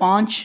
5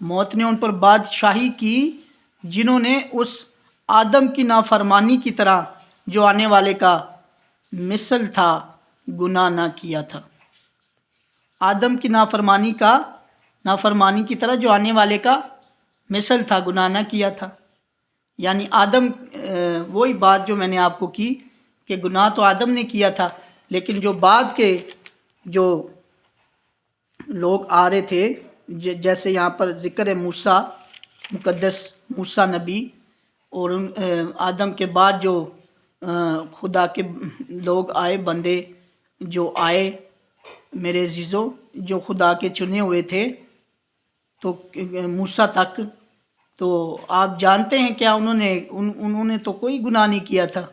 موت نے ان پر بادشاہی کی جنہوں نے اس آدم کی نافرمانی کی طرح جو آنے والے کا مثل تھا گناہ نہ کیا تھا۔ آدم کی نافرمانی کی طرح جو آنے والے کا مثل تھا گناہ نہ کیا تھا۔ یعنی آدم، وہی بات جو میں نے آپ کو کی کہ گناہ تو آدم نے کیا تھا، لیکن جو بعد کے جو لوگ آ رہے تھے، جیسے یہاں پر ذکر ہے موسیٰ، مقدس موسیٰ نبی، اور آدم کے بعد جو خدا کے لوگ آئے، بندے جو آئے میرے عزیزو، جو خدا کے چنے ہوئے تھے تو موسیٰ تک، تو آپ جانتے ہیں کیا انہوں نے تو کوئی گناہ نہیں کیا تھا،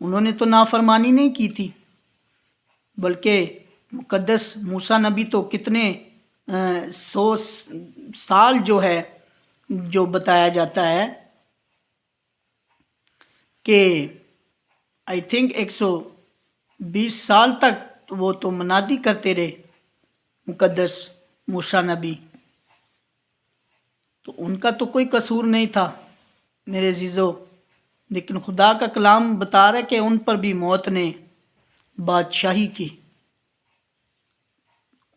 انہوں نے تو نافرمانی نہیں کی تھی، بلکہ مقدس موسیٰ نبی تو کتنے 100 سال جو ہے، جو بتایا جاتا ہے کہ آئی تھنک 120 سال تک وہ تو منادی کرتے رہے مقدس موسیٰ نبی، تو ان کا تو کوئی قصور نہیں تھا میرے عزیزو، لیکن خدا کا کلام بتا رہا ہے کہ ان پر بھی موت نے بادشاہی کی۔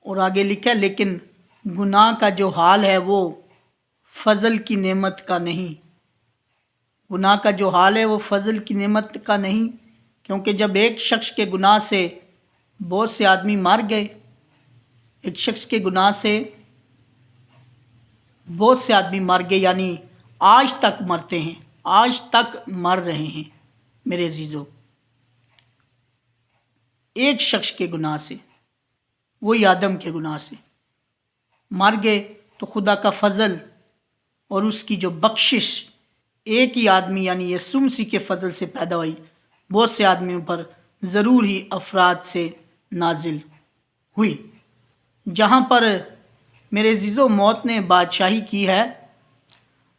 اور آگے لکھا ہے لیکن گناہ کا جو حال ہے وہ فضل کی نعمت کا نہیں، گناہ کا جو حال ہے وہ فضل کی نعمت کا نہیں، کیونکہ جب ایک شخص کے گناہ سے بہت سے آدمی مر گئے، ایک شخص کے گناہ سے بہت سے آدمی مر گئے، یعنی آج تک مرتے ہیں، آج تک مر رہے ہیں میرے عزیزو، ایک شخص کے گناہ سے، وہی آدم کے گناہ سے مر گئے، تو خدا کا فضل اور اس کی جو بخشش ایک ہی آدمی یعنی یسوع مسیح کے فضل سے پیدا ہوئی، بہت سے آدمیوں پر ضرور ہی افراد سے نازل ہوئی۔ جہاں پر میرے عزیزو موت نے بادشاہی کی ہے،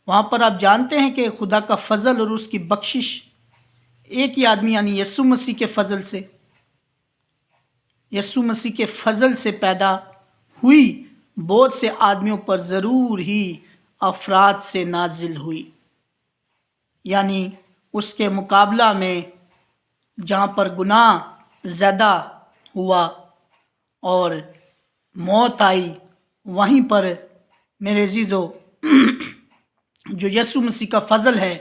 وہاں پر آپ جانتے ہیں کہ خدا کا فضل اور اس کی بخشش ایک ہی آدمی یعنی یسوع مسیح کے فضل سے، یسوع مسیح کے فضل سے پیدا ہوئی، بہت سے آدمیوں پر ضرور ہی افراد سے نازل ہوئی۔ یعنی اس کے مقابلہ میں جہاں پر گناہ زیادہ ہوا اور موت آئی، وہیں پر میرے عزیزو جو یسوع مسیح کا فضل ہے،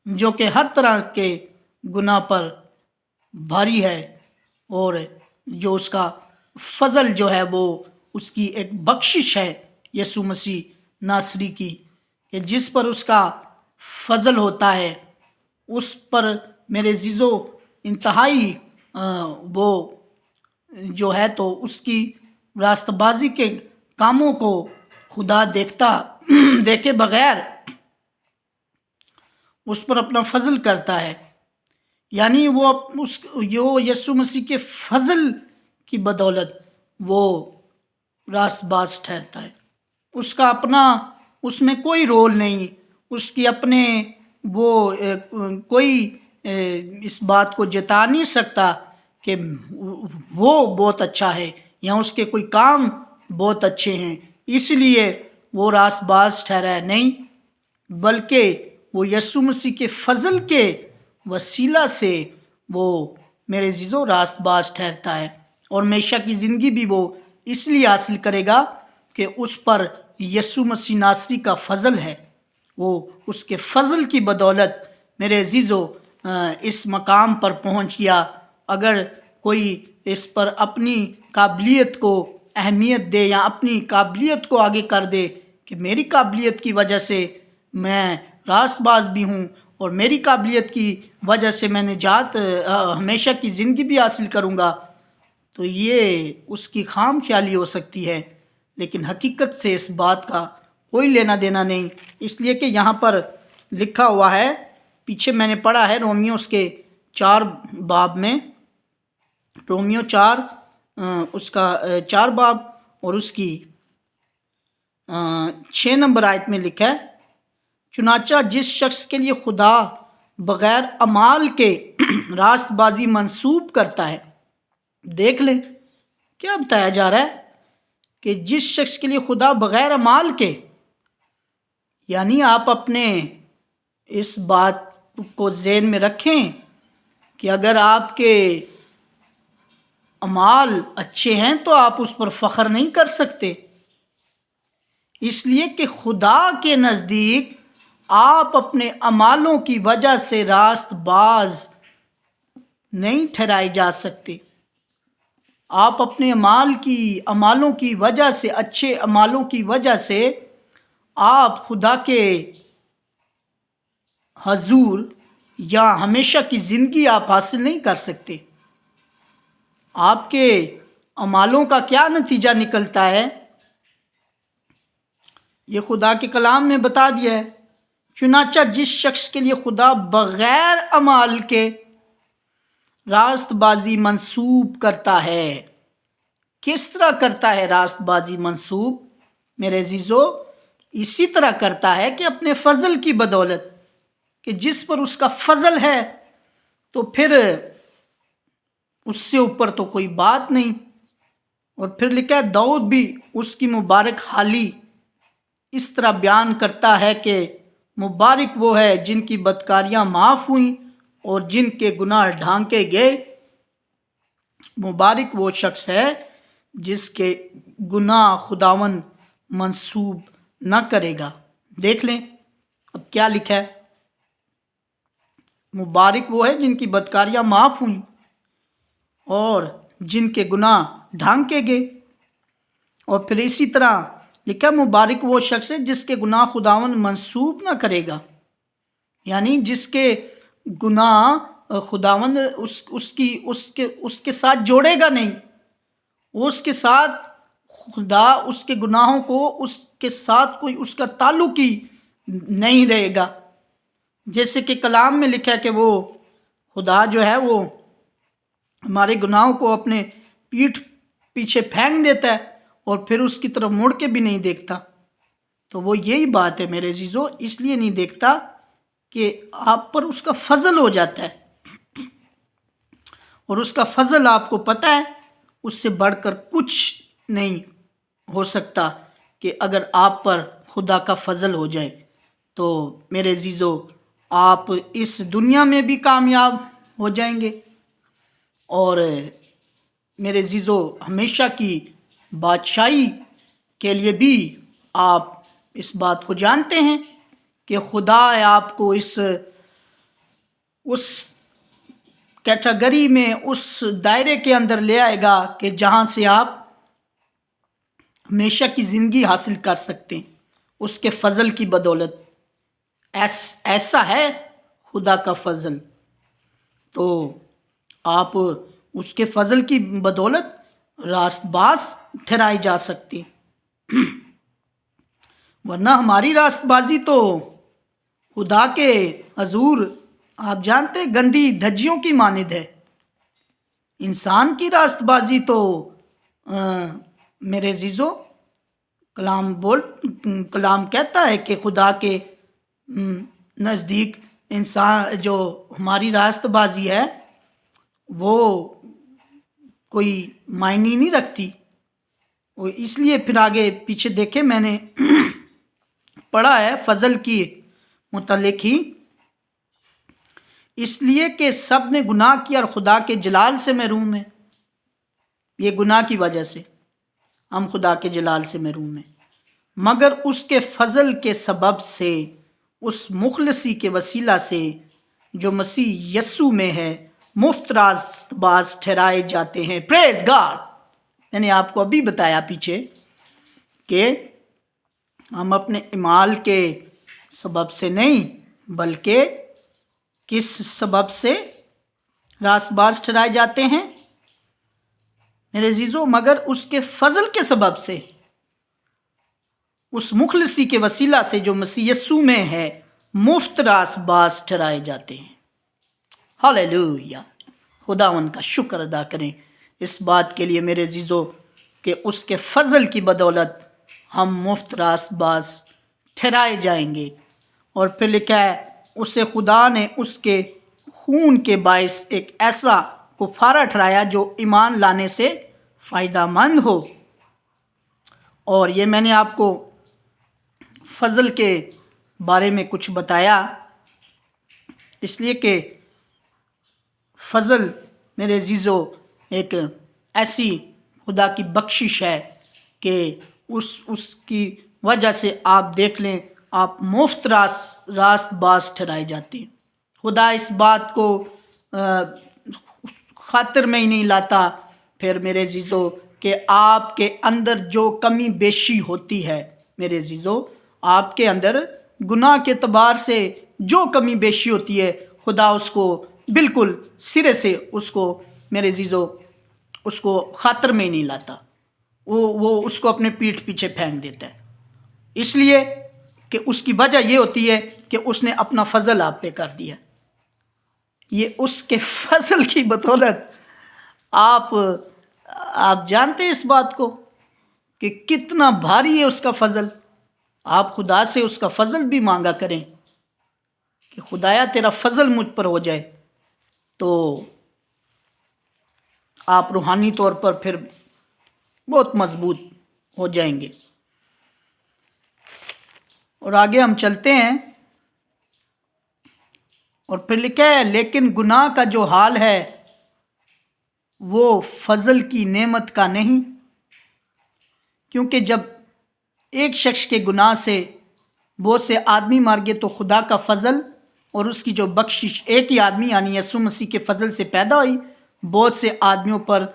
جو کہ ہر طرح کے گناہ پر بھاری ہے، اور جو اس کا فضل جو ہے وہ اس کی ایک بخشش ہے یسوع مسیح ناصری کی، کہ جس پر اس کا فضل ہوتا ہے اس پر میرے عزیزو انتہائی وہ جو ہے تو اس کی راست بازی کے کاموں کو خدا دیکھے بغیر اس پر اپنا فضل کرتا ہے، یعنی وہ یسوع مسیح کے فضل کی بدولت وہ راست باز ٹھہرتا ہے، اس کا اپنا اس میں کوئی رول نہیں، اس کی اپنے وہ کوئی اس بات کو جتا نہیں سکتا کہ وہ بہت اچھا ہے یا اس کے کوئی کام بہت اچھے ہیں اس لیے وہ راست باز ٹھہرا ہے، نہیں، بلکہ وہ یسوع مسیح کے فضل کے وسیلہ سے وہ میرے عزیزو راست باز ٹھہرتا ہے، اور ہمیشہ کی زندگی بھی وہ اس لیے حاصل کرے گا کہ اس پر یسوع مسیح ناصری کا فضل ہے، وہ اس کے فضل کی بدولت میرے عزیزو اس مقام پر پہنچ گیا۔ اگر کوئی اس پر اپنی قابلیت کو اہمیت دے یا اپنی قابلیت کو آگے کر دے کہ میری قابلیت کی وجہ سے میں راست باز بھی ہوں اور میری قابلیت کی وجہ سے میں نجات ہمیشہ کی زندگی بھی حاصل کروں گا، تو یہ اس کی خام خیالی ہو سکتی ہے، لیکن حقیقت سے اس بات کا کوئی لینا دینا نہیں، اس لیے کہ یہاں پر لکھا ہوا ہے، پیچھے میں نے پڑھا ہے رومیو اس کے 4 باب میں، رومیو 4 اس کا 4 باب اور اس کی 6 نمبر آیت میں لکھا ہے، چنانچہ جس شخص کے لیے خدا بغیر اعمال کے راست بازی منسوب کرتا ہے، دیکھ لیں کیا بتایا جا رہا ہے کہ جس شخص کے لیے خدا بغیر اعمال کے یعنی آپ اپنے اس بات کو ذہن میں رکھیں کہ اگر آپ کے اعمال اچھے ہیں تو آپ اس پر فخر نہیں کر سکتے، اس لیے کہ خدا کے نزدیک آپ اپنے اعمالوں کی وجہ سے راست باز نہیں ٹھہرائے جا سکتے۔ آپ اپنے اعمالوں کی وجہ سے، اچھے اعمالوں کی وجہ سے آپ خدا کے حضور یا ہمیشہ کی زندگی آپ حاصل نہیں کر سکتے۔ آپ کے اعمالوں کا کیا نتیجہ نکلتا ہے، یہ خدا کے کلام میں بتا دیا ہے۔ چنانچہ جس شخص کے لیے خدا بغیر اعمال کے راست بازی منسوب کرتا ہے، کس طرح کرتا ہے راست بازی منسوب میرے عزیزو؟ اسی طرح کرتا ہے کہ اپنے فضل کی بدولت، کہ جس پر اس کا فضل ہے تو پھر اس سے اوپر تو کوئی بات نہیں۔ اور پھر لکھا ہے داؤد بھی اس کی مبارک حالی اس طرح بیان کرتا ہے کہ مبارک وہ ہے جن کی بدکاریاں معاف ہوئیں اور جن کے گناہ ڈھانکے گئے۔ مبارک وہ شخص ہے جس کے گناہ خداوند منسوب نہ کرے گا۔ دیکھ لیں اب کیا لکھا ہے، مبارک وہ ہے جن کی بدکاریاں معاف ہوئیں اور جن کے گناہ ڈھانکے گئے۔ اور پھر اسی طرح لکھا مبارک وہ شخص ہے جس کے گناہ خداوند منسوب نہ کرے گا، یعنی جس کے گناہ خداوند اس کے ساتھ جوڑے گا نہیں، اس کے ساتھ خدا اس کے گناہوں کو اس کے ساتھ کوئی اس کا تعلق ہی نہیں رہے گا۔ جیسے کہ کلام میں لکھا ہے کہ وہ خدا جو ہے وہ ہمارے گناہوں کو اپنے پیٹھ پیچھے پھینک دیتا ہے اور پھر اس کی طرف مڑ کے بھی نہیں دیکھتا۔ تو وہ یہی بات ہے میرے عزیزو، اس لیے نہیں دیکھتا کہ آپ پر اس کا فضل ہو جاتا ہے، اور اس کا فضل آپ کو پتہ ہے اس سے بڑھ کر کچھ نہیں ہو سکتا کہ اگر آپ پر خدا کا فضل ہو جائے تو میرے عزیزو آپ اس دنیا میں بھی کامیاب ہو جائیں گے، اور میرے عزیزو ہمیشہ کی بادشاہی کے لیے بھی آپ اس بات کو جانتے ہیں کہ خدا آپ کو اس کیٹیگری میں، اس دائرے کے اندر لے آئے گا کہ جہاں سے آپ ہمیشہ کی زندگی حاصل کر سکتے ہیں اس کے فضل کی بدولت۔ ایسا ہے خدا کا فضل، تو آپ اس کے فضل کی بدولت راست باز ٹھہرائی جا سکتی، ورنہ ہماری راست بازی تو خدا کے حضور آپ جانتے گندی دھجیوں کی مانند ہے۔ انسان کی راست بازی تو میرے عزیزو کلام کہتا ہے کہ خدا کے نزدیک انسان جو ہماری راست بازی ہے وہ کوئی معنی نہیں رکھتی۔ وہ اس لیے پھر آگے پیچھے دیکھیں میں نے پڑھا ہے فضل کی متعلق ہی، اس لیے کہ سب نے گناہ کیا اور خدا کے جلال سے محروم ہیں۔ یہ گناہ کی وجہ سے ہم خدا کے جلال سے محروم ہیں، مگر اس کے فضل کے سبب سے، اس مخلصی کے وسیلہ سے جو مسیح یسوع میں ہے، مفت راست باز ٹھہرائے جاتے ہیں۔ پریز گاڈ! میں نے آپ کو ابھی بتایا پیچھے کہ ہم اپنے اعمال کے سبب سے نہیں بلکہ کس سبب سے راست باز ٹھہرائے جاتے ہیں میرے عزیزو؟ مگر اس کے فضل کے سبب سے، اس مخلصی کے وسیلہ سے جو مسیح یسوع میں ہے، مفت راست باز ٹھہرائے جاتے ہیں۔ ہاللیلویا! خدا ان کا شکر ادا کریں اس بات کے لیے میرے عزیزو کہ اس کے فضل کی بدولت ہم مفت راست باز ٹھہرائے جائیں گے۔ اور پھر لکھا ہے اسے خدا نے اس کے خون کے باعث ایک ایسا کفارہ ٹھہرایا جو ایمان لانے سے فائدہ مند ہو۔ اور یہ میں نے آپ کو فضل کے بارے میں کچھ بتایا، اس لیے کہ فضل میرے عزیزو ایک ایسی خدا کی بخشش ہے کہ اس کی وجہ سے آپ دیکھ لیں آپ مفت راست باز ٹھہرائے جاتے ہیں۔ خدا اس بات کو خاطر میں ہی نہیں لاتا پھر میرے عزیزو کہ آپ کے اندر جو کمی بیشی ہوتی ہے، میرے عزیزو آپ کے اندر گناہ کے اعتبار سے جو کمی بیشی ہوتی ہے، خدا اس کو بالکل سرے سے اس کو میرے عزیزو اس کو خاطر میں ہی نہیں لاتا، وہ اس کو اپنے پیٹھ پیچھے پھینک دیتا ہے، اس لیے کہ اس کی وجہ یہ ہوتی ہے کہ اس نے اپنا فضل آپ پہ کر دیا۔ یہ اس کے فضل کی بدولت آپ جانتے ہیں اس بات کو کہ کتنا بھاری ہے اس کا فضل۔ آپ خدا سے اس کا فضل بھی مانگا کریں کہ خدایا تیرا فضل مجھ پر ہو جائے، تو آپ روحانی طور پر پھر بہت مضبوط ہو جائیں گے۔ اور آگے ہم چلتے ہیں، اور پھر لکھا ہے لیکن گناہ کا جو حال ہے وہ فضل کی نعمت کا نہیں، کیونکہ جب ایک شخص کے گناہ سے بہت سے آدمی مر گئے تو خدا کا فضل اور اس کی جو بخشش ایک ہی آدمی یعنی یسوع مسیح کے فضل سے پیدا ہوئی، بہت سے آدمیوں پر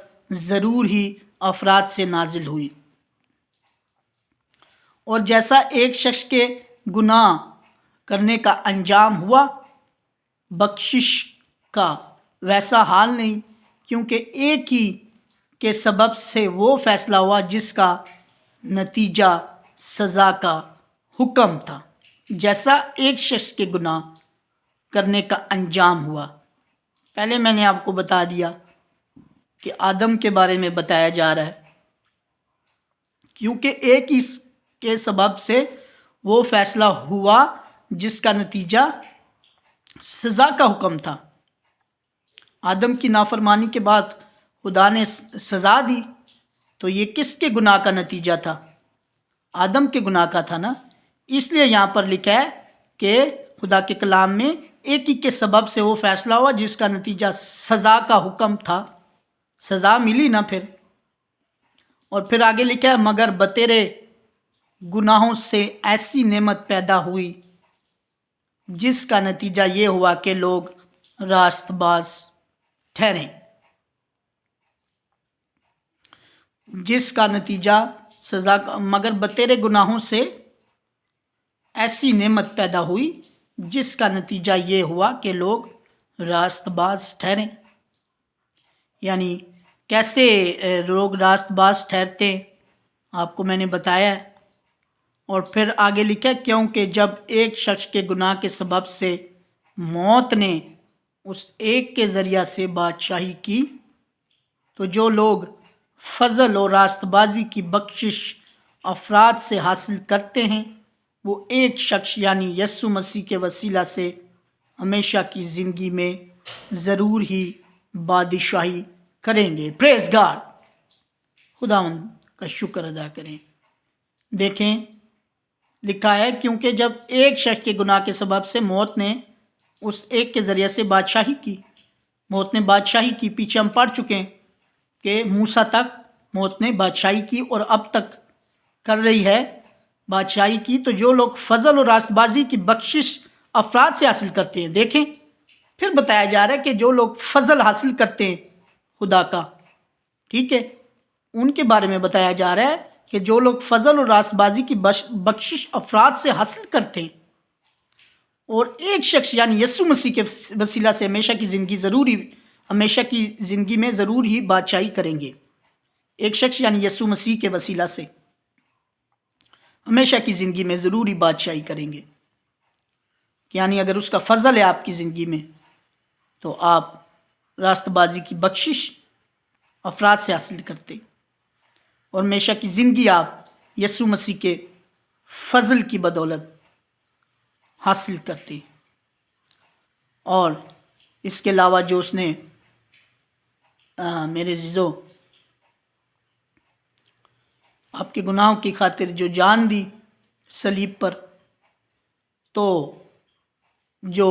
ضرور ہی افراد سے نازل ہوئی۔ اور جیسا ایک شخص کے گناہ کرنے کا انجام ہوا بخشش کا، ویسا حال نہیں، کیونکہ ایک ہی کے سبب سے وہ فیصلہ ہوا جس کا نتیجہ سزا کا حکم تھا۔ جیسا ایک شخص کے گناہ کرنے کا انجام ہوا، پہلے میں نے آپ کو بتا دیا کہ آدم کے بارے میں بتایا جا رہا ہے، کیونکہ ایک ہی کے سبب سے وہ فیصلہ ہوا جس کا نتیجہ سزا کا حکم تھا۔ آدم کی نافرمانی کے بعد خدا نے سزا دی، تو یہ کس کے گناہ کا نتیجہ تھا؟ آدم کے گناہ کا تھا نا۔ اس لیے یہاں پر لکھا ہے کہ خدا کے کلام میں ایک ہی کے سبب سے وہ فیصلہ ہوا جس کا نتیجہ سزا کا حکم تھا، سزا ملی نا پھر۔ اور پھر آگے لکھا ہے مگر بتیرے گناہوں سے ایسی نعمت پیدا ہوئی جس کا نتیجہ یہ ہوا کہ لوگ راست باز ٹھہرے، جس کا نتیجہ سزا کا، مگر بتیرے گناہوں سے ایسی نعمت پیدا ہوئی جس کا نتیجہ یہ ہوا کہ لوگ راست باز ٹھہرے۔ یعنی کیسے لوگ راست باز ٹھہرتے ہیں آپ کو میں نے بتایا ہے۔ اور پھر آگے لکھا ہے کیونکہ جب ایک شخص کے گناہ کے سبب سے موت نے اس ایک کے ذریعہ سے بادشاہی کی، تو جو لوگ فضل اور راست بازی کی بخشش افراد سے حاصل کرتے ہیں وہ ایک شخص یعنی یسوع مسیح کے وسیلہ سے ہمیشہ کی زندگی میں ضرور ہی بادشاہی کریں گے۔ پریز گاڈ، خداوند کا شکر ادا کریں۔ دیکھیں لکھا ہے کیونکہ جب ایک شخص کے گناہ کے سبب سے موت نے اس ایک کے ذریعے سے بادشاہی کی، موت نے بادشاہی کی، پیچھے ہم پڑھ چکے ہیں کہ موسیٰ تک موت نے بادشاہی کی اور اب تک کر رہی ہے بادشاہی کی، تو جو لوگ فضل اور راست بازی کی بخشش افراد سے حاصل کرتے ہیں، دیکھیں پھر بتایا جا رہا ہے کہ جو لوگ فضل حاصل کرتے ہیں خدا کا، ٹھیک ہے، ان کے بارے میں بتایا جا رہا ہے کہ جو لوگ فضل اور راست بازی کی بخشش افراد سے حاصل کرتے ہیں اور ایک شخص یعنی یسوع مسیح کے وسیلہ سے ہمیشہ کی زندگی میں ضرور ہی بادشاہی کریں گے۔ ایک شخص یعنی یسوع مسیح کے وسیلہ سے ہمیشہ کی زندگی میں ضرور ہی بادشاہی کریں گے، یعنی اگر اس کا فضل ہے آپ کی زندگی میں تو آپ راست بازی کی بخشش افراد سے حاصل کرتے ہیں اور ہمیشہ کی زندگی آپ یسوع مسیح کے فضل کی بدولت حاصل کرتے ہیں۔ اور اس کے علاوہ جو اس نے میرے عزیزو آپ کے گناہوں کی خاطر جو جان دی صلیب پر، تو جو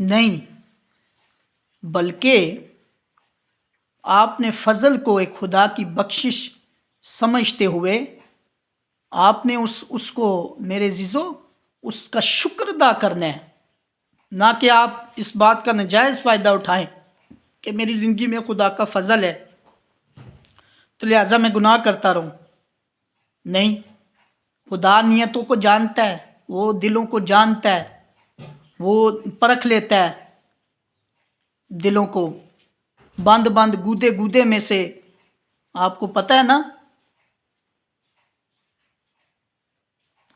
نہیں، بلکہ آپ نے فضل کو ایک خدا کی بخشش سمجھتے ہوئے آپ نے اس کو میرے عزیزو اس کا شکر ادا کرنا ہے، نہ کہ آپ اس بات کا ناجائز فائدہ اٹھائیں کہ میری زندگی میں خدا کا فضل ہے تو لہٰذا میں گناہ کرتا رہوں۔ نہیں، خدا نیتوں کو جانتا ہے، وہ دلوں کو جانتا ہے، وہ پرکھ لیتا ہے دلوں کو، بند بند گودے گودے میں سے آپ کو پتہ ہے نا،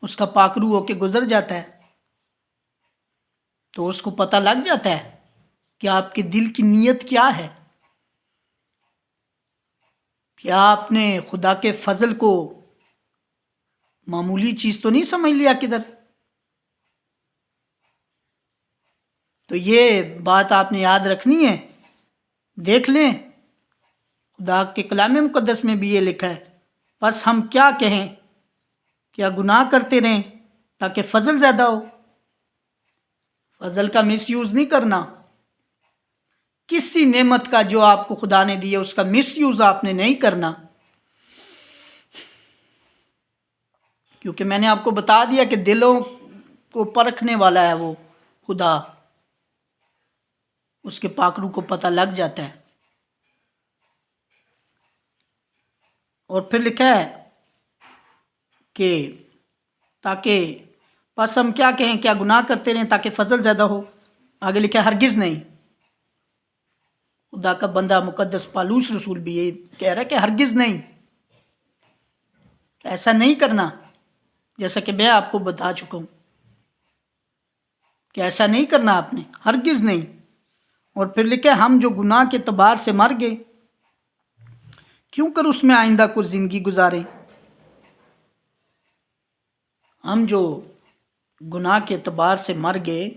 اس کا پاکرو ہو کے گزر جاتا ہے تو اس کو پتہ لگ جاتا ہے کہ آپ کے دل کی نیت کیا ہے، کیا آپ نے خدا کے فضل کو معمولی چیز تو نہیں سمجھ لیا کدھر؟ تو یہ بات آپ نے یاد رکھنی ہے۔ دیکھ لیں خدا کے کلام مقدس میں بھی یہ لکھا ہے، بس ہم کیا کہیں، کیا گناہ کرتے رہیں تاکہ فضل زیادہ ہو؟ فضل کا مس یوز نہیں کرنا، کسی نعمت کا جو آپ کو خدا نے دی ہے اس کا مس یوز آپ نے نہیں کرنا، کیونکہ میں نے آپ کو بتا دیا کہ دلوں کو پرکھنے والا ہے وہ خدا، اس کے پاکرو کو پتہ لگ جاتا ہے۔ اور پھر لکھا ہے کہ تاکہ پس ہم کیا کہیں، کیا گناہ کرتے رہیں تاکہ فضل زیادہ ہو؟ آگے لکھا ہے ہرگز نہیں۔ خدا کا بندہ مقدس پالوس رسول بھی یہ کہہ رہا ہے کہ ہرگز نہیں، ایسا نہیں کرنا، جیسا کہ میں آپ کو بتا چکا ہوں کہ ایسا نہیں کرنا آپ نے، ہرگز نہیں۔ اور پھر لکھا ہے ہم جو گناہ کے اعتبار سے مر گئے کیوں کر اس میں آئندہ کچھ زندگی گزاریں؟ ہم جو گناہ کے اعتبار سے مر گئے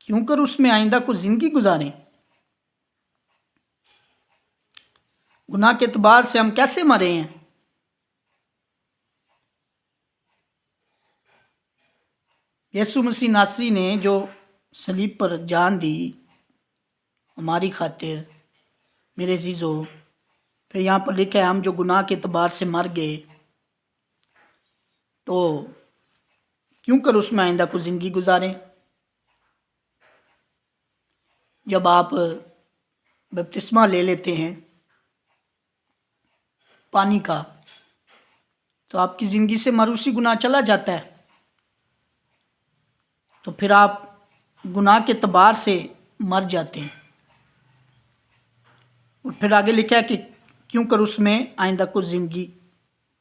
کیوں کر اس میں آئندہ کچھ زندگی گزاریں؟ گناہ کے اعتبار سے ہم کیسے مرے ہیں؟ یسوع مسیح ناصری نے جو صلیب پر جان دی ہماری خاطر، میرے عزیزو، پھر یہاں پر لکھا ہے ہم جو گناہ کے اعتبار سے مر گئے تو کیوں کر اس میں آئندہ کچھ زندگی گزاریں؟ جب آپ بپتسمہ لے لیتے ہیں پانی کا تو آپ کی زندگی سے مروسی گناہ چلا جاتا ہے، تو پھر آپ گناہ کے اعتبار سے مر جاتے ہیں۔ اور پھر آگے لکھا ہے کہ کیوں کر اس میں آئندہ کچھ زندگی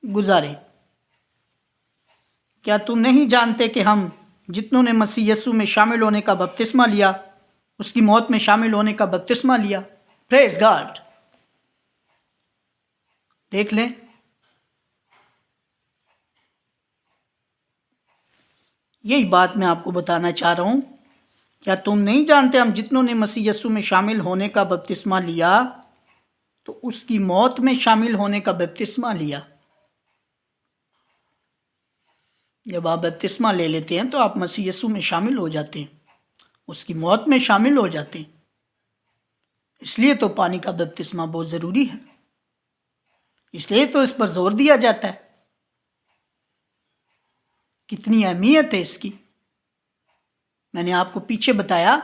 گزارے۔ کیا تم نہیں جانتے کہ ہم جتنوں نے مسیح یسوع میں شامل ہونے کا بپتسمہ لیا اس کی موت میں شامل ہونے کا بپتسمہ لیا؟ پریز گاڈ۔ دیکھ لیں، یہی بات میں آپ کو بتانا چاہ رہا ہوں، کیا تم نہیں جانتے ہم جتنوں نے مسیح یسوع میں شامل ہونے کا بپتسمہ لیا تو اس کی موت میں شامل ہونے کا بپتسمہ لیا؟ جب آپ بپتسمہ لے لیتے ہیں تو آپ مسیح یسوع میں شامل ہو جاتے ہیں، اس کی موت میں شامل ہو جاتے ہیں۔ اس لیے تو پانی کا بپتسمہ بہت ضروری ہے، اس لیے تو اس پر زور دیا جاتا ہے، کتنی اہمیت ہے اس کی۔ میں نے آپ کو پیچھے بتایا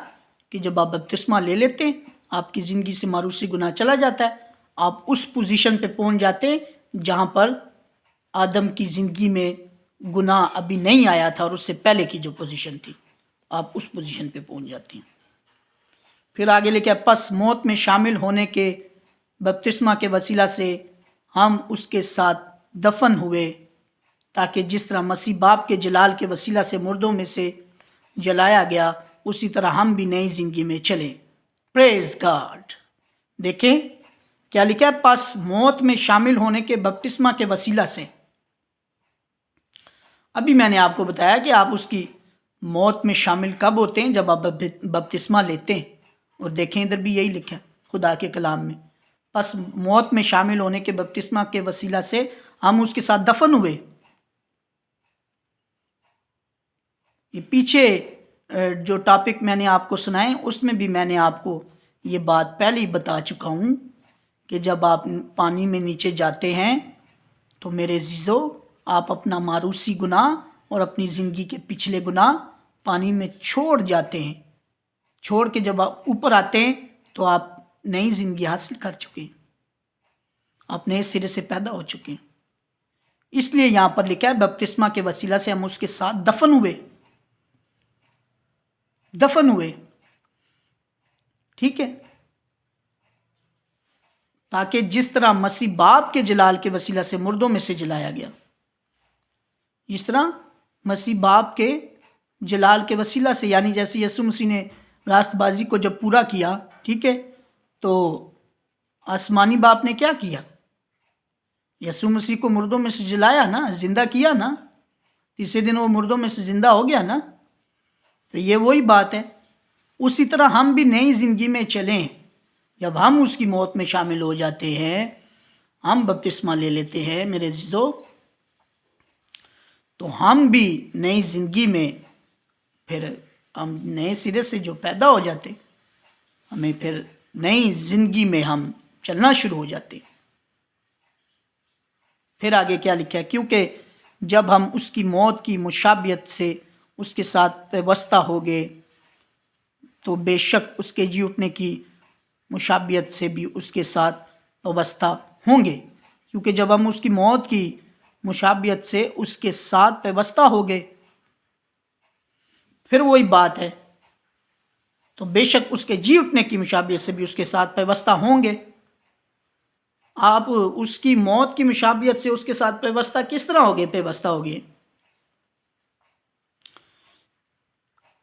کہ جب آپ بپتسمہ لے لیتے ہیں آپ کی زندگی سے ماروسی گناہ چلا جاتا ہے، آپ اس پوزیشن پہ پہنچ جاتے ہیں جہاں پر آدم کی زندگی میں گناہ ابھی نہیں آیا تھا، اور اس سے پہلے کی جو پوزیشن تھی آپ اس پوزیشن پہ پہنچ جاتے ہیں۔ پھر آگے لکھا ہے پس موت میں شامل ہونے کے بپتسمہ کے وسیلہ سے ہم اس کے ساتھ دفن ہوئے، تاکہ جس طرح مسیح باپ کے جلال کے وسیلہ سے مردوں میں سے جلایا گیا اسی طرح ہم بھی نئی زندگی میں چلیں۔ پریز گاڈ۔ دیکھیں کیا لکھا ہے، پس موت میں شامل ہونے کے بپتسمہ کے وسیلہ سے۔ ابھی میں نے آپ کو بتایا کہ آپ اس کی موت میں شامل کب ہوتے ہیں؟ جب آپ بپتسمہ لیتے ہیں۔ اور دیکھیں ادھر بھی یہی لکھا ہے خدا کے کلام میں، پس موت میں شامل ہونے کے بپتسمہ کے وسیلہ سے ہم اس کے ساتھ دفن ہوئے۔ یہ پیچھے جو ٹاپک میں نے آپ کو سنائے اس میں بھی میں نے آپ کو یہ بات پہلے ہی بتا چکا ہوں کہ جب آپ پانی میں نیچے جاتے ہیں تو میرے عزیزو آپ اپنا معروسی گناہ اور اپنی زندگی کے پچھلے گناہ پانی میں چھوڑ جاتے ہیں. چھوڑ کے جب آپ اوپر آتے ہیں تو آپ نئی زندگی حاصل کر چکے ہیں، آپ نئے سرے سے پیدا ہو چکے ہیں. اس لیے یہاں پر لکھا ہے بپتسمہ کے وسیلہ سے ہم اس کے ساتھ دفن ہوئے. ٹھیک ہے، تاکہ جس طرح مسیح باپ کے جلال کے وسیلہ سے مردوں میں سے جلایا گیا، جس طرح مسیح باپ کے جلال کے وسیلہ سے، یعنی جیسے یسوع مسیح نے راست بازی کو جب پورا کیا، ٹھیک ہے، تو آسمانی باپ نے کیا کیا؟ یسوع مسیح کو مردوں میں سے جلایا نا، زندہ کیا نا، تیسرے دن وہ مردوں میں سے زندہ ہو گیا نا. تو یہ وہی بات ہے. اسی طرح ہم بھی نئی زندگی میں چلیں. جب ہم اس کی موت میں شامل ہو جاتے ہیں، ہم بپتسمہ لے لیتے ہیں میرے عزیزو، تو ہم بھی نئی زندگی میں پھر ہم نئے سرے سے جو پیدا ہو جاتے، ہمیں پھر نئی زندگی میں ہم چلنا شروع ہو جاتے. پھر آگے کیا لکھا ہے؟ کیونکہ جب ہم اس کی موت کی مشابہت سے اس کے ساتھ پیوستہ ہو گئے تو بے شک اس کے جی اٹھنے کی مشابہت سے بھی اس کے ساتھ پیوستہ ہوں گے. کیونکہ جب ہم اس کی موت کی مشابہت سے اس کے ساتھ پیوستہ ہو گئے، پھر وہی بات ہے، تو بے شک اس کے جی اٹھنے کی مشابہت سے بھی اس کے ساتھ پیوستہ ہوں گے. آپ اس کی موت کی مشابہت سے اس کے ساتھ پیوستہ کس طرح ہوگے؟ پیوستہ ہوگے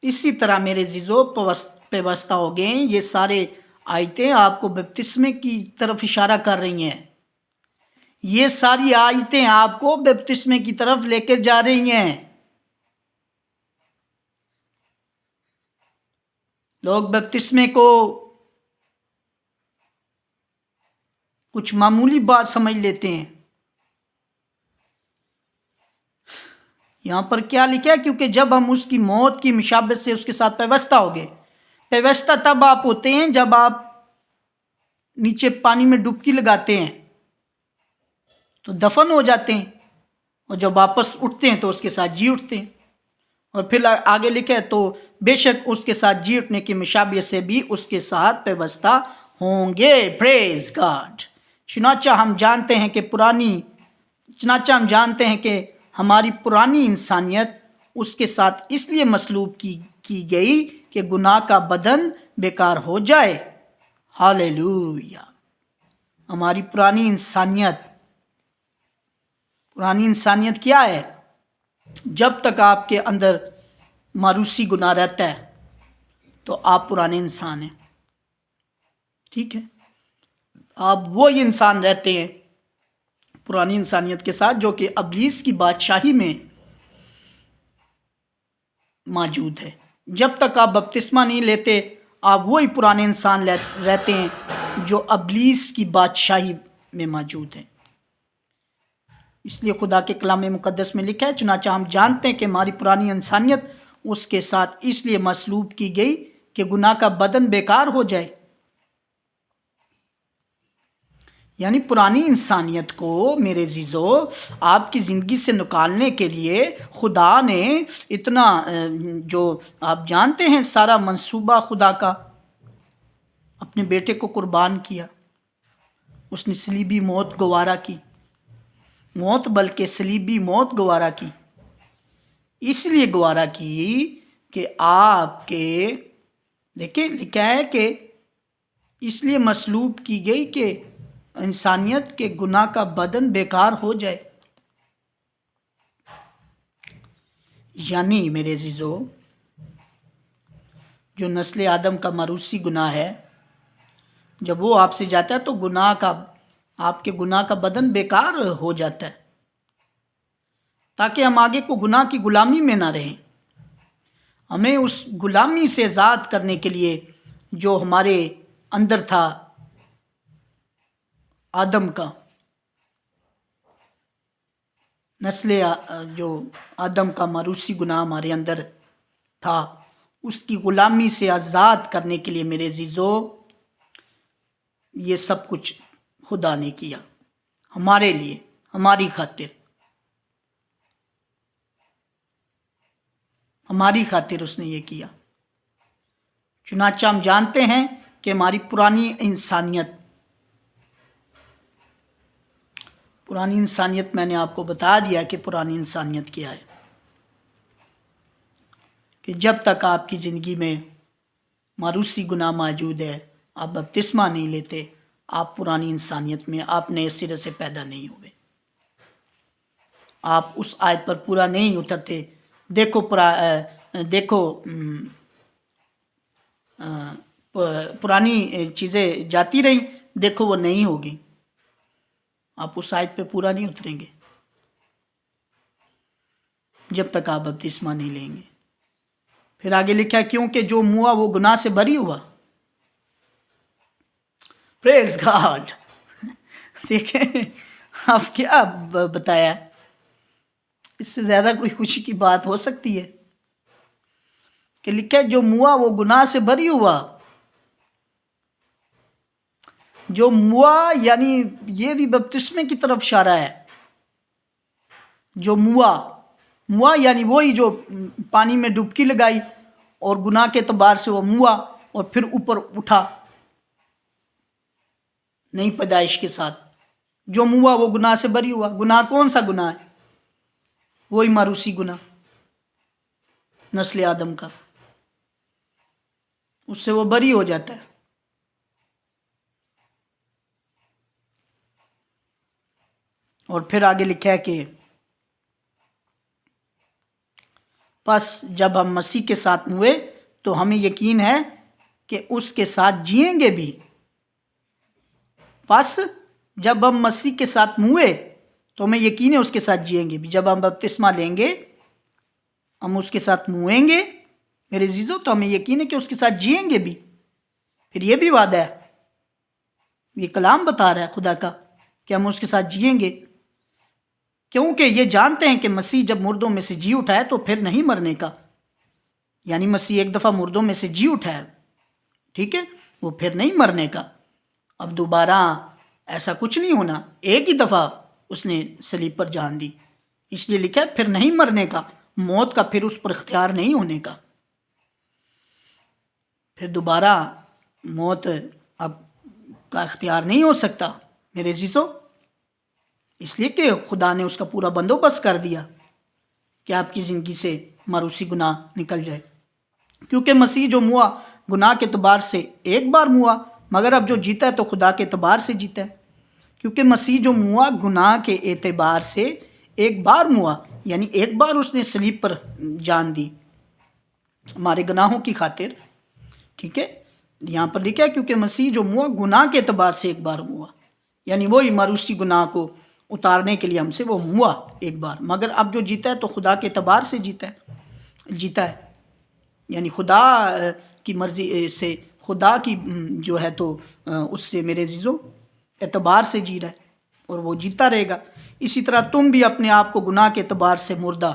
اسی طرح میرے عزیزو پیوستہ ہو گئے. یہ سارے آیتیں آپ کو بپتسمے کی طرف اشارہ کر رہی ہیں. یہ ساری آیتیں آپ کو بپتسمے کی طرف لے کر جا رہی ہیں. لوگ بپتسمے کو کچھ معمولی بات سمجھ لیتے ہیں. یہاں پر کیا لکھا ہے؟ کیونکہ جب ہم اس کی موت کی مشابہت سے اس کے ساتھ پیوستہ ہو گئے. پیوستہ تب آپ ہوتے ہیں جب آپ نیچے پانی میں ڈبکی لگاتے ہیں تو دفن ہو جاتے ہیں، اور جب واپس اٹھتے ہیں تو اس کے ساتھ جی اٹھتے ہیں. اور پھر آگے لکھا ہے تو بے شک اس کے ساتھ جی اٹھنے کی مشابہت سے بھی اس کے ساتھ پیوستہ ہوں گے. پریز گاڈ. چنانچہ ہم جانتے ہیں کہ ہماری پرانی انسانیت اس کے ساتھ اس لیے مصلوب کی گئی کہ گناہ کا بدن بیکار ہو جائے. ہاللیلویا. ہماری پرانی انسانیت کیا ہے؟ جب تک آپ کے اندر معروسی گناہ رہتا ہے تو آپ پرانے انسان ہیں. ٹھیک ہے، آپ وہی انسان رہتے ہیں پرانی انسانیت کے ساتھ جو کہ ابلیس کی بادشاہی میں موجود ہے. جب تک آپ بپتسمہ نہیں لیتے آپ وہی پرانے انسان رہتے ہیں جو ابلیس کی بادشاہی میں موجود ہیں. اس لیے خدا کے کلام مقدس میں لکھا ہے چنانچہ ہم جانتے ہیں کہ ہماری پرانی انسانیت اس کے ساتھ اس لیے مصلوب کی گئی کہ گناہ کا بدن بیکار ہو جائے. یعنی پرانی انسانیت کو میرے عزیزو آپ کی زندگی سے نکالنے کے لیے خدا نے اتنا جو آپ جانتے ہیں سارا منصوبہ خدا کا اپنے بیٹے کو قربان کیا. اس نے صلیبی موت گوارا کی، بلکہ صلیبی موت گوارا کی. اس لیے گوارا کی کہ آپ کے دیکھیں لکھا ہے کہ اس لیے مصلوب کی گئی کہ انسانیت کے گناہ کا بدن بیکار ہو جائے. یعنی میرے عزیزو جو نسل آدم کا موروثی گناہ ہے، جب وہ آپ سے جاتا ہے تو آپ کے گناہ کا بدن بیکار ہو جاتا ہے، تاکہ ہم آگے کو گناہ کی غلامی میں نہ رہیں. ہمیں اس غلامی سے آزاد کرنے کے لیے جو ہمارے اندر تھا آدم کا نسل جو آدم کا موروثی گناہ ہمارے اندر تھا، اس کی غلامی سے آزاد کرنے کے لیے میرے عزیزو یہ سب کچھ خدا نے کیا ہمارے لیے، ہماری خاطر، ہماری خاطر اس نے یہ کیا۔ چنانچہ ہم جانتے ہیں کہ ہماری پرانی انسانیت میں نے آپ کو بتا دیا کہ پرانی انسانیت کیا ہے، کہ جب تک آپ کی زندگی میں معروسی گناہ موجود ہے، آپ بپتسمہ نہیں لیتے، آپ پرانی انسانیت میں، آپ نئے سرے سے پیدا نہیں ہوئے، آپ اس آیت پر پورا نہیں اترتے۔ دیکھو پرانی چیزیں جاتی رہیں، دیکھو وہ نہیں ہوگی، آپ اس آیت پہ پورا نہیں اتریں گے جب تک آپ بپتسمہ نہیں لیں گے۔ پھر آگے لکھا ہے کیونکہ جو موا وہ گناہ سے بری ہوا۔ پریز گاڈ دیکھیں آپ کیا بتایا، اس سے زیادہ کوئی خوشی کی بات ہو سکتی ہے کہ لکھا ہے جو موا وہ گناہ سے بری ہوا۔ جو موا یعنی یہ بھی بپتسمے کی طرف اشارہ ہے۔ جو موا یعنی وہی جو پانی میں ڈبکی لگائی اور گناہ کے اعتبار سے وہ موا اور پھر اوپر اٹھا نئی پیدائش کے ساتھ۔ جو موا وہ گناہ سے بری ہوا۔ گناہ کون سا گناہ ہے؟ وہی معروسی گناہ نسل آدم کا، اس سے وہ بری ہو جاتا ہے۔ اور پھر آگے لکھا ہے کہ پس جب ہم مسیح کے ساتھ ہوئے تو ہمیں یقین ہے کہ اس کے ساتھ جئیں گے بھی۔ پس جب ہم مسیح کے ساتھ ہوئے تو ہمیں یقین ہے اس کے ساتھ جئیں گے بھی۔ جب ہم بپتسمہ لیں گے، ہم اس کے ساتھ ہوئیں گے میرے عزیزو، تو ہمیں یقین ہے کہ اس کے ساتھ جئیں گے بھی۔ پھر یہ بھی وعدہ ہے، یہ کلام بتا رہا ہے خدا کا کہ ہم اس کے ساتھ جئیں گے، کیونکہ یہ جانتے ہیں کہ مسیح جب مردوں میں سے جی اٹھا ہے تو پھر نہیں مرنے کا۔ یعنی مسیح ایک دفعہ مردوں میں سے جی اٹھا ہے، ٹھیک ہے، وہ پھر نہیں مرنے کا۔ اب دوبارہ ایسا کچھ نہیں ہونا، ایک ہی دفعہ اس نے صلیب پر جان دی، اس لیے لکھا ہے پھر نہیں مرنے کا، موت کا پھر اس پر اختیار نہیں ہونے کا۔ پھر دوبارہ موت اب کا اختیار نہیں ہو سکتا میرے عزیزو، اس لیے کہ خدا نے اس کا پورا بندوبست کر دیا کہ آپ کی زندگی سے معروسی گناہ نکل جائے۔ کیونکہ مسیح جو موا گناہ کے اعتبار سے ایک بار موا، مگر اب جو جیتا ہے تو خدا کے اعتبار سے جیتا ہے۔ کیونکہ مسیح جو موا گناہ کے اعتبار سے ایک بار موا، یعنی ایک بار اس نے صلیب پر جان دی ہمارے گناہوں کی خاطر، ٹھیک ہے، یہاں پر لکھا ہے کیونکہ مسیح جو موا گناہ کے اعتبار سے ایک بار موا، یعنی وہی معروسی گناہ کو اتارنے کے لیے ہم سے وہ موا ایک بار، مگر اب جو جیتا ہے تو خدا کے اعتبار سے جیتا ہے، یعنی خدا کی مرضی سے، خدا کی جو ہے تو اس سے میرے عزیزو اعتبار سے جی رہا ہے اور وہ جیتا رہے گا۔ اسی طرح تم بھی اپنے آپ کو گناہ کے اعتبار سے مردہ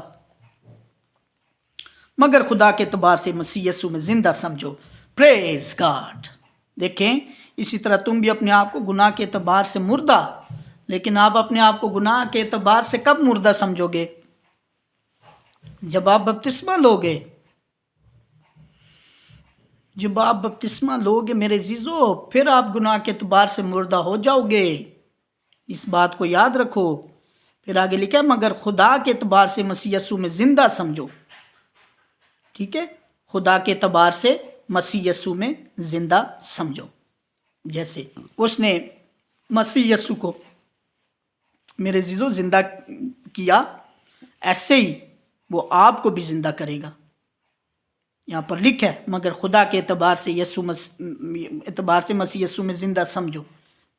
مگر خدا کے اعتبار سے مسیح یسوع میں زندہ سمجھو۔ پریز گاڈ۔ دیکھیں اسی طرح تم بھی اپنے آپ کو گناہ کے اعتبار سے مردہ، لیکن آپ اپنے آپ کو گناہ کے اعتبار سے کب مردہ سمجھو گے؟ جب آپ بپتسمہ لوگے، جب آپ بپتسمہ لوگے میرے عزیزو، پھر آپ گناہ کے اعتبار سے مردہ ہو جاؤ گے، اس بات کو یاد رکھو۔ پھر آگے لکھا ہے مگر خدا کے اعتبار سے مسیح یسوع میں زندہ سمجھو، ٹھیک ہے، خدا کے اعتبار سے مسیح یسوع میں زندہ سمجھو۔ جیسے اس نے مسیح یسوع کو میرے عزیزو زندہ کیا، ایسے ہی وہ آپ کو بھی زندہ کرے گا۔ یہاں پر لکھا ہے مگر خدا کے اعتبار سے مسیح یسوع میں زندہ سمجھو،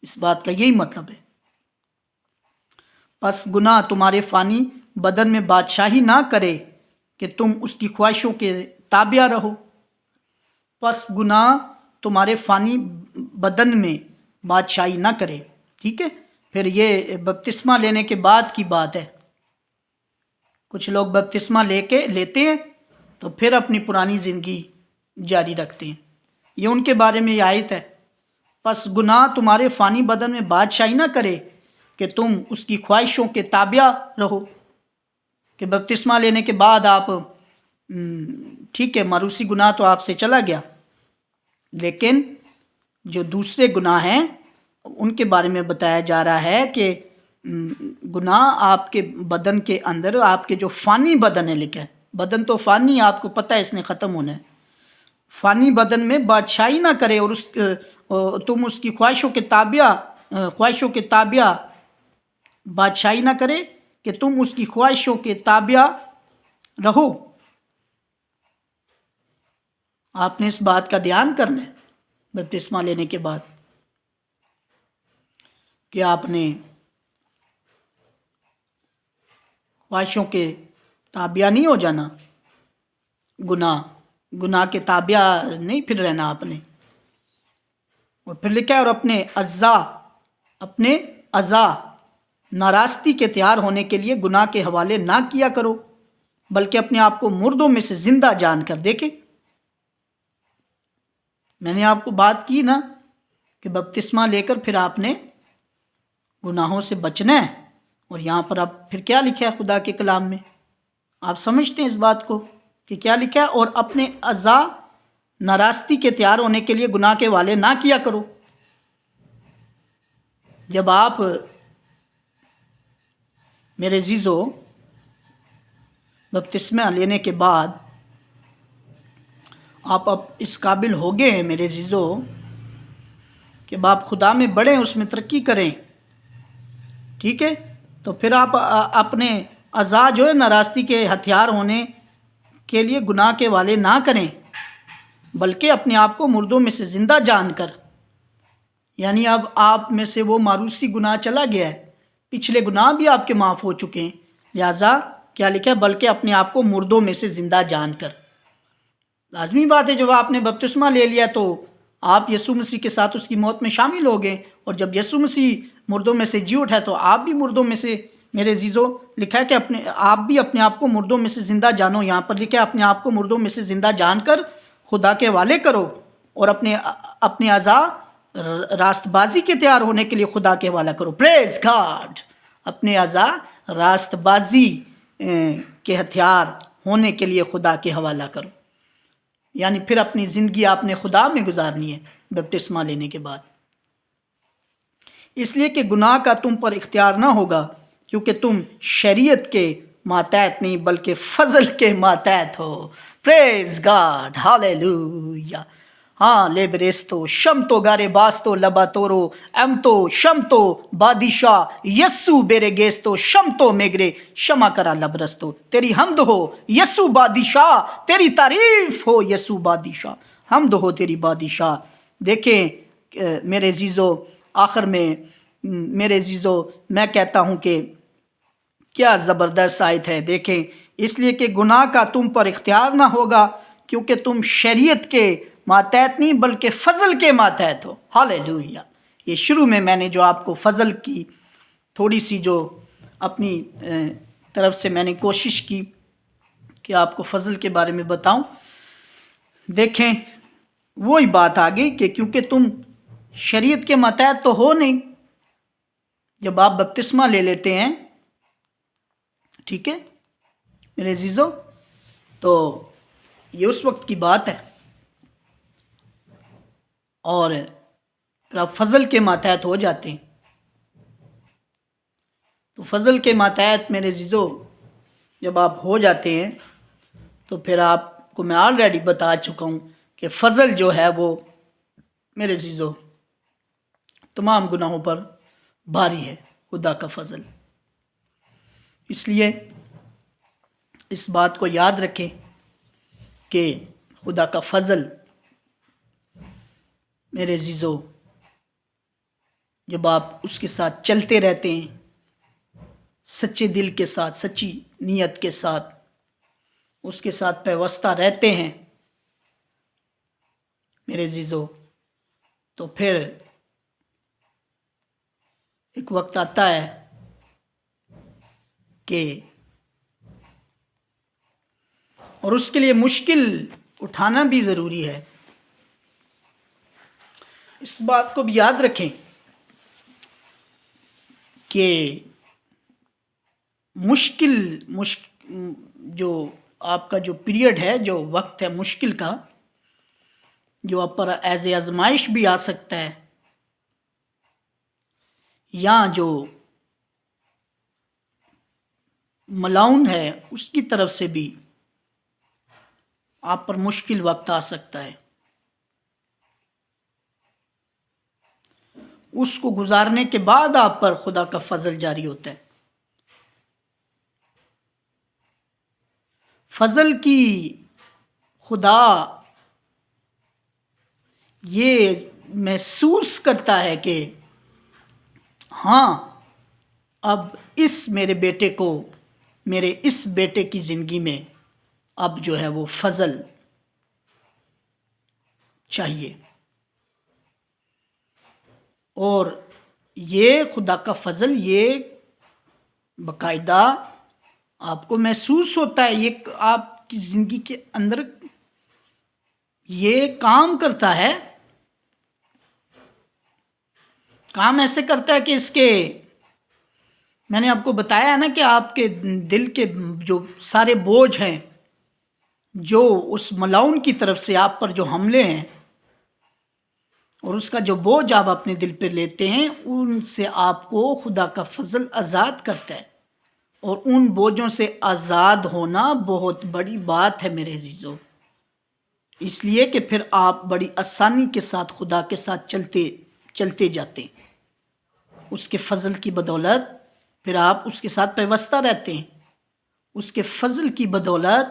اس بات کا یہی مطلب ہے۔ پس گناہ تمہارے فانی بدن میں بادشاہی نہ کرے کہ تم اس کی خواہشوں کے تابع رہو۔ پس گناہ تمہارے فانی بدن میں بادشاہی نہ کرے، ٹھیک ہے۔ پھر یہ بپتسمہ لینے کے بعد کی بات ہے۔ کچھ لوگ بپتسمہ لیتے ہیں تو پھر اپنی پرانی زندگی جاری رکھتے ہیں۔ یہ ان کے بارے میں یہ آیت ہے۔ پس گناہ تمہارے فانی بدن میں بادشاہی نہ کرے کہ تم اس کی خواہشوں کے تابع رہو، کہ بپتسمہ لینے کے بعد آپ ٹھیک ہے موروثی گناہ تو آپ سے چلا گیا، لیکن جو دوسرے گناہ ہیں ان کے بارے میں بتایا جا رہا ہے کہ گناہ آپ کے بدن کے اندر، آپ کے جو فانی بدن ہے، لکھا ہے بدن تو فانی، آپ کو پتہ ہے اس نے ختم ہونا ہے، فانی بدن میں بادشاہی نہ کرے اور تم اس کی خواہشوں کے تابع بادشاہی نہ کرے کہ تم اس کی خواہشوں کے تابع رہو۔ آپ نے اس بات کا دھیان کرنا ہے بپتسمہ لینے کے بعد کہ آپ نے خواہشوں کے تابع نہیں ہو جانا، گناہ کے تابع نہیں پھر رہنا آپ نے۔ اور پھر لکھا ہے اور اپنے اعضاء ناراستی کے تیار ہونے کے لیے گناہ کے حوالے نہ کیا کرو، بلکہ اپنے آپ کو مردوں میں سے زندہ جان کر دیکھیں۔ میں نے آپ کو بات کی نا کہ بپتسمہ لے کر پھر آپ نے گناہوں سے بچنا ہے، اور یہاں پر اب پھر کیا لکھا ہے خدا کے کلام میں، آپ سمجھتے ہیں اس بات کو کہ کیا لکھا ہے؟ اور اپنے اعضاء ناراستی کے تیار ہونے کے لیے گناہ کے حوالے نہ کیا کرو۔ جب آپ میرے عزیزو بپتسمہ لینے کے بعد آپ اب اس قابل ہو گئے ہیں میرے عزیزو کہ آپ خدا میں بڑھیں، اس میں ترقی کریں، ٹھیک ہے؟ تو پھر آپ اپنے اعضاء جو ہے ناراستی کے ہتھیار ہونے کے لیے گناہ کے حوالے نہ کریں، بلکہ اپنے آپ کو مردوں میں سے زندہ جان کر، یعنی اب آپ میں سے وہ موروثی گناہ چلا گیا ہے، پچھلے گناہ بھی آپ کے معاف ہو چکے ہیں، لہٰذا کیا لکھا ہے؟ بلکہ اپنے آپ کو مردوں میں سے زندہ جان کر۔ لازمی بات ہے جب آپ نے بپتسمہ لے لیا تو آپ یسوع مسیح کے ساتھ اس کی موت میں شامل ہو گئے، اور جب یسوع مسیح مردوں میں سے جی اٹھا تو آپ بھی مردوں میں سے، میرے عزیزو لکھا ہے کہ آپ بھی اپنے آپ کو مردوں میں سے زندہ جانو۔ یہاں پر لکھا ہے اپنے آپ کو مردوں میں سے زندہ جان کر خدا کے حوالے کرو، اور اپنے اعضاء راست بازی کے تیار ہونے کے لیے خدا کے حوالہ کرو۔ پریز گاڈ! اپنے اعضاء راست بازی کے ہتھیار ہونے کے لیے خدا کے حوالہ کرو، یعنی پھر اپنی زندگی آپ نے خدا میں گزارنی ہے بپتسمہ لینے کے بعد، اس لیے کہ گناہ کا تم پر اختیار نہ ہوگا، کیونکہ تم شریعت کے ماتحت نہیں بلکہ فضل کے ماتحت ہو۔ پریز گاڈ! ہاللیلویا! ہاں لیبریستو شمتو گارے باستو لباتورو امتو شمتو بادشاہ یسو بیرے گیستو شمتو میگرے شما کرا لبرستو۔ تیری حمد ہو یسو بادشاہ، تیری تعریف ہو یسو بادشاہ، حمد ہو تیری بادشاہ۔ دیکھیں میرے عزیزو، آخر میں میرے عزیزو میں کہتا ہوں کہ کیا زبردست آیت ہے، دیکھیں، اس لیے کہ گناہ کا تم پر اختیار نہ ہوگا کیونکہ تم شریعت کے ماتحت نہیں بلکہ فضل کے ماتحت ہو۔ ہاللیلویا! یہ شروع میں نے جو آپ کو فضل کی تھوڑی سی جو اپنی طرف سے میں نے کوشش کی کہ آپ کو فضل کے بارے میں بتاؤں، دیکھیں وہی بات آ گئی کہ کیونکہ تم شریعت کے ماتحت تو ہو نہیں، جب آپ بپتسمہ لے لیتے ہیں، ٹھیک ہے میرے عزیزو، تو یہ اس وقت کی بات ہے، اور پھر آپ فضل کے ماتحت ہو جاتے ہیں۔ تو فضل کے ماتحت میرے عزیزو جب آپ ہو جاتے ہیں تو پھر آپ کو میں آلریڈی بتا چکا ہوں کہ فضل جو ہے وہ میرے عزیزو تمام گناہوں پر بھاری ہے، خدا کا فضل۔ اس لیے اس بات کو یاد رکھیں کہ خدا کا فضل میرے عزیزو جب آپ اس کے ساتھ چلتے رہتے ہیں، سچے دل کے ساتھ، سچی نیت کے ساتھ اس کے ساتھ پیوستہ رہتے ہیں میرے عزیزو، تو پھر ایک وقت آتا ہے کہ اور اس کے لیے مشکل اٹھانا بھی ضروری ہے۔ اس بات کو بھی یاد رکھیں کہ مشکل جو آپ کا جو پیریڈ ہے، جو وقت ہے مشکل کا، جو آپ پر ایز اے آزمائش بھی آ سکتا ہے، یا جو ملاؤن ہے اس کی طرف سے بھی آپ پر مشکل وقت آ سکتا ہے، اس کو گزارنے کے بعد آپ پر خدا کا فضل جاری ہوتا ہے۔ فضل کی خدا یہ محسوس کرتا ہے کہ ہاں اب اس میرے بیٹے کو، میرے اس بیٹے کی زندگی میں اب جو ہے وہ فضل چاہیے، اور یہ خدا کا فضل یہ باقاعدہ آپ کو محسوس ہوتا ہے، یہ آپ کی زندگی کے اندر یہ کام کرتا ہے، کام ایسے کرتا ہے کہ اس کے، میں نے آپ کو بتایا ہے نا کہ آپ کے دل کے جو سارے بوجھ ہیں، جو اس ملاؤن کی طرف سے آپ پر جو حملے ہیں اور اس کا جو بوجھ آپ اپنے دل پہ لیتے ہیں، ان سے آپ کو خدا کا فضل آزاد کرتا ہے، اور ان بوجھوں سے آزاد ہونا بہت بڑی بات ہے میرے عزیزو، اس لیے کہ پھر آپ بڑی آسانی کے ساتھ خدا کے ساتھ چلتے جاتے ہیں، اس کے فضل کی بدولت پھر آپ اس کے ساتھ پیوستہ رہتے ہیں، اس کے فضل کی بدولت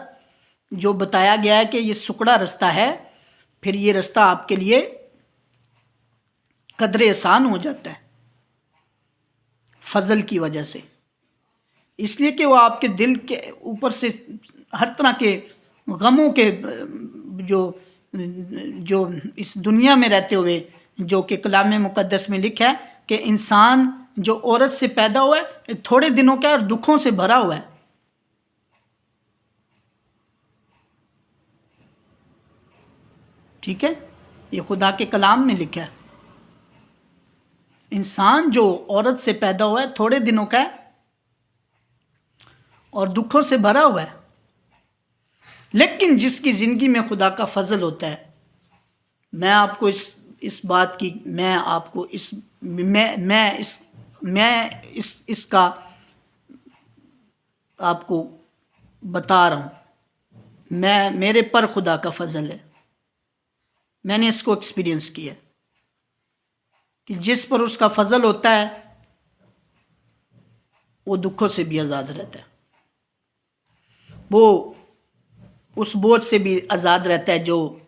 جو بتایا گیا ہے کہ یہ سکڑا رستہ ہے، پھر یہ رستہ آپ کے لیے قدر آسان ہو جاتا ہے فضل کی وجہ سے، اس لیے کہ وہ آپ کے دل کے اوپر سے ہر طرح کے غموں کے جو اس دنیا میں رہتے ہوئے، جو کہ کلام مقدس میں لکھا ہے کہ انسان جو عورت سے پیدا ہوا ہے تھوڑے دنوں کا اور دکھوں سے بھرا ہوا ہے، ٹھیک ہے، یہ خدا کے کلام میں لکھا ہے، انسان جو عورت سے پیدا ہوا ہے تھوڑے دنوں کا ہے اور دکھوں سے بھرا ہوا ہے، لیکن جس کی زندگی میں خدا کا فضل ہوتا ہے، میں آپ کو اس بات کی، میں آپ کو اس کا آپ کو بتا رہا ہوں، میرے پر خدا کا فضل ہے، میں نے اس کو ایکسپیرینس کیا کہ جس پر اس کا فضل ہوتا ہے وہ دکھوں سے بھی آزاد رہتا ہے، وہ اس بوجھ سے بھی آزاد رہتا ہے جو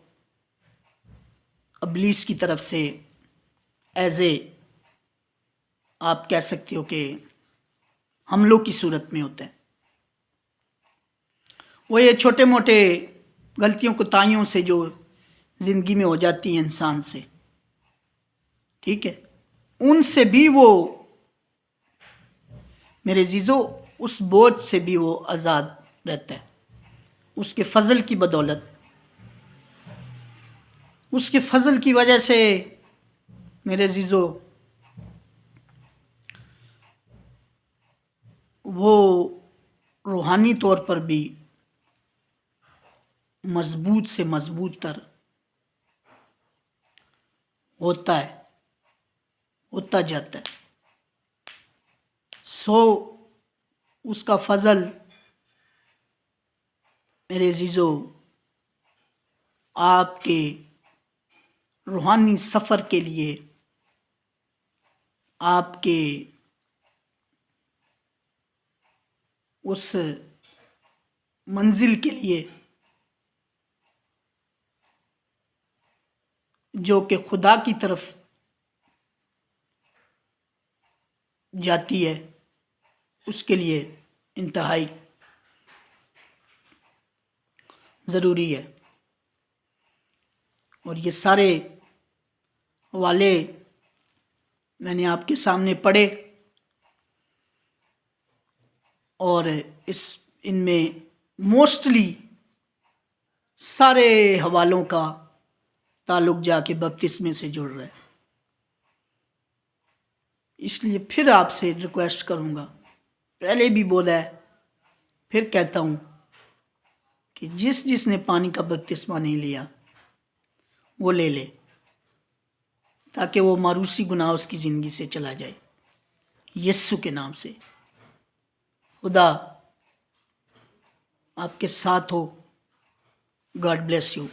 ابلیس کی طرف سے ایز اے آپ کہہ سکتے ہو کہ حملوں کی صورت میں ہوتا ہے، وہ یہ چھوٹے موٹے غلطیوں کوتاہیوں سے جو زندگی میں ہو جاتی ہیں انسان سے، ٹھیک ہے، ان سے بھی وہ میرے عزیزو اس بوجھ سے بھی وہ آزاد رہتا ہے، اس کے فضل کی بدولت، اس کے فضل کی وجہ سے میرے عزیزو وہ روحانی طور پر بھی مضبوط سے مضبوط تر ہوتا جاتا ہے، اس کا فضل میرے عزیزو آپ کے روحانی سفر کے لیے، آپ کے اس منزل کے لیے جو کہ خدا کی طرف جاتی ہے، اس کے لیے انتہائی ضروری ہے، اور یہ سارے حوالے میں نے آپ کے سامنے پڑھے، اور ان میں موسٹلی سارے حوالوں کا تعلق جا کے بپتسمے سے جڑ رہا ہے۔ اس لیے پھر آپ سے ریکویسٹ کروں گا، پہلے بھی بولا ہے پھر کہتا ہوں کہ جس نے پانی کا بپتسمہ نہیں لیا وہ لے لے، تاکہ وہ ماروسی گناہ اس کی زندگی سے چلا جائے، یسوع کے نام سے۔ خدا آپ کے ساتھ ہو۔ God bless you.